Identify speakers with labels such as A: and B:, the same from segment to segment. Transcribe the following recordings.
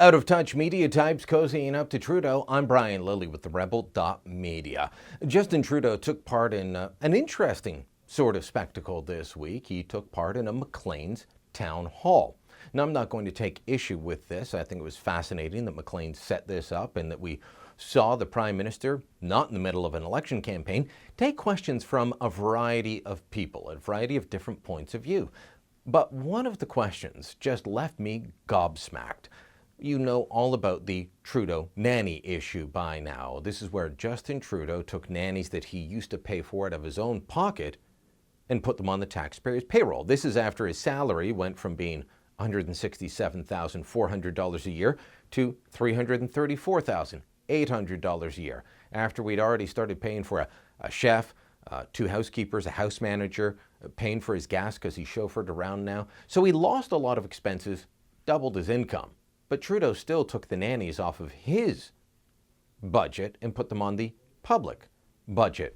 A: Out of touch media types cozying up to Trudeau. I'm Brian Lilley with TheRebel.Media. Justin Trudeau took part in an interesting sort of spectacle this week. He took part in a Maclean's town hall. Now, I'm not going to take issue with this. I think it was fascinating that Maclean set this up and that we saw the Prime Minister, not in the middle of an election campaign, take questions from a variety of people, a variety of different points of view. But one of the questions just left me gobsmacked. You know all about the Trudeau nanny issue by now. This is where Justin Trudeau took nannies that he used to pay for out of his own pocket and put them on the taxpayers' payroll. This is after his salary went from being $167,400 a year to $334,800 a year, after we'd already started paying for a chef, 2 housekeepers, a house manager, paying for his gas because he's chauffeured around now. So he lost a lot of expenses, doubled his income. But Trudeau still took the nannies off of his budget and put them on the public budget.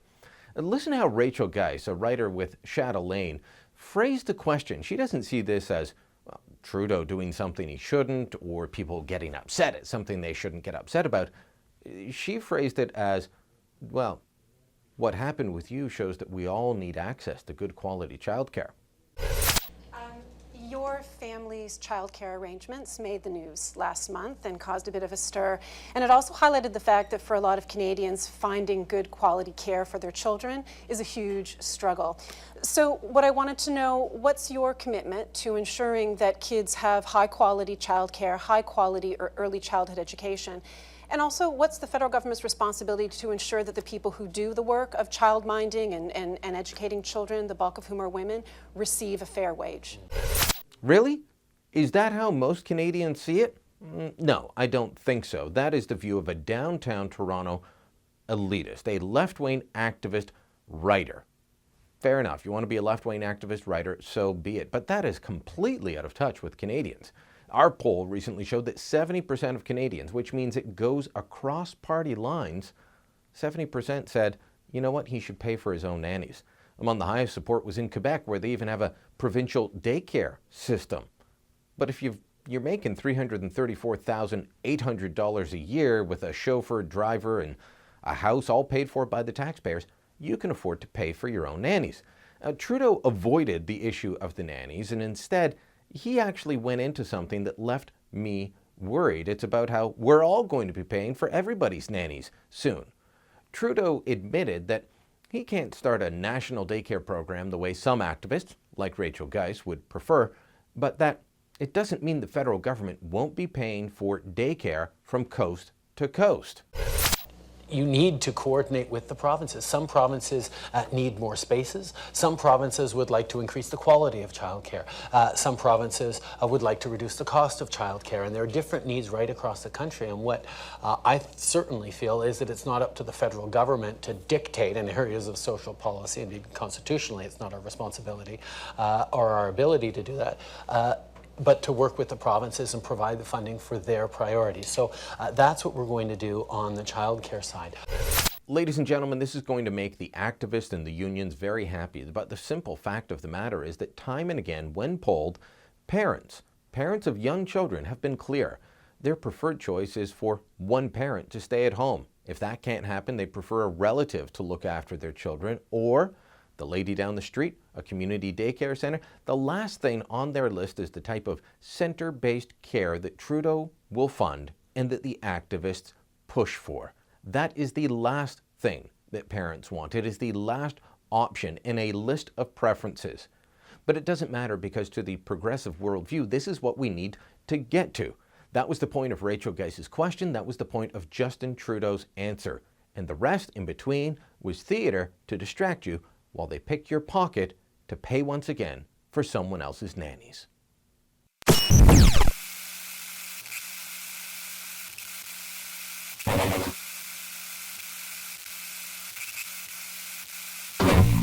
A: And listen to how Rachel Geis, a writer with Chatelaine, phrased the question. She doesn't see this as Trudeau doing something he shouldn't or people getting upset at something they shouldn't get upset about. She phrased it as, well, what happened with you shows that we all need access to good quality childcare.
B: Your family's childcare arrangements made the news last month and caused a bit of a stir. And it also highlighted the fact that for a lot of Canadians, finding good quality care for their children is a huge struggle. So what I wanted to know, what's your commitment to ensuring that kids have high quality childcare, high quality early childhood education? And also, what's the federal government's responsibility to ensure that the people who do the work of childminding and educating children, the bulk of whom are women, receive a fair wage?
A: Really? Is that how most Canadians see it? No, I don't think so. That is the view of a downtown Toronto elitist, a left-wing activist writer. Fair enough. You want to be a left-wing activist writer, so be it. But that is completely out of touch with Canadians. Our poll recently showed that 70% of Canadians, which means it goes across party lines, 70% said, you know what, he should pay for his own nannies. Among the highest support was in Quebec, where they even have a provincial daycare system. But if you're making $334,800 a year with a chauffeur, driver, and a house all paid for by the taxpayers, you can afford to pay for your own nannies. Trudeau avoided the issue of the nannies, and instead, he actually went into something that left me worried. It's about how we're all going to be paying for everybody's nannies soon. Trudeau admitted that he can't start a national daycare program the way some activists, like Rachel Geis, would prefer, but that it doesn't mean the federal government won't be paying for daycare from coast to coast.
C: You need to coordinate with the provinces. Some provinces need more spaces. Some provinces would like to increase the quality of childcare. Some provinces would like to reduce the cost of childcare. And there are different needs right across the country. And what I certainly feel is that it's not up to the federal government to dictate in areas of social policy. Indeed, constitutionally, it's not our responsibility or our ability to do that. But to work with the provinces and provide the funding for their priorities. So that's what we're going to do on the childcare side.
A: Ladies and gentlemen, this is going to make the activists and the unions very happy. But the simple fact of the matter is that time and again, when polled, parents of young children have been clear. Their preferred choice is for one parent to stay at home. If that can't happen, they prefer a relative to look after their children, or the lady down the street, a community daycare center. The last thing on their list is the type of center-based care that Trudeau will fund and that the activists push for. That is the last thing that parents want. It is the last option in a list of preferences. But it doesn't matter, because to the progressive worldview, this is what we need to get to. That was the point of Rachel Geis's question. That was the point of Justin Trudeau's answer. And the rest in between was theater to distract you while they picked your pocket to pay once again for someone else's nannies.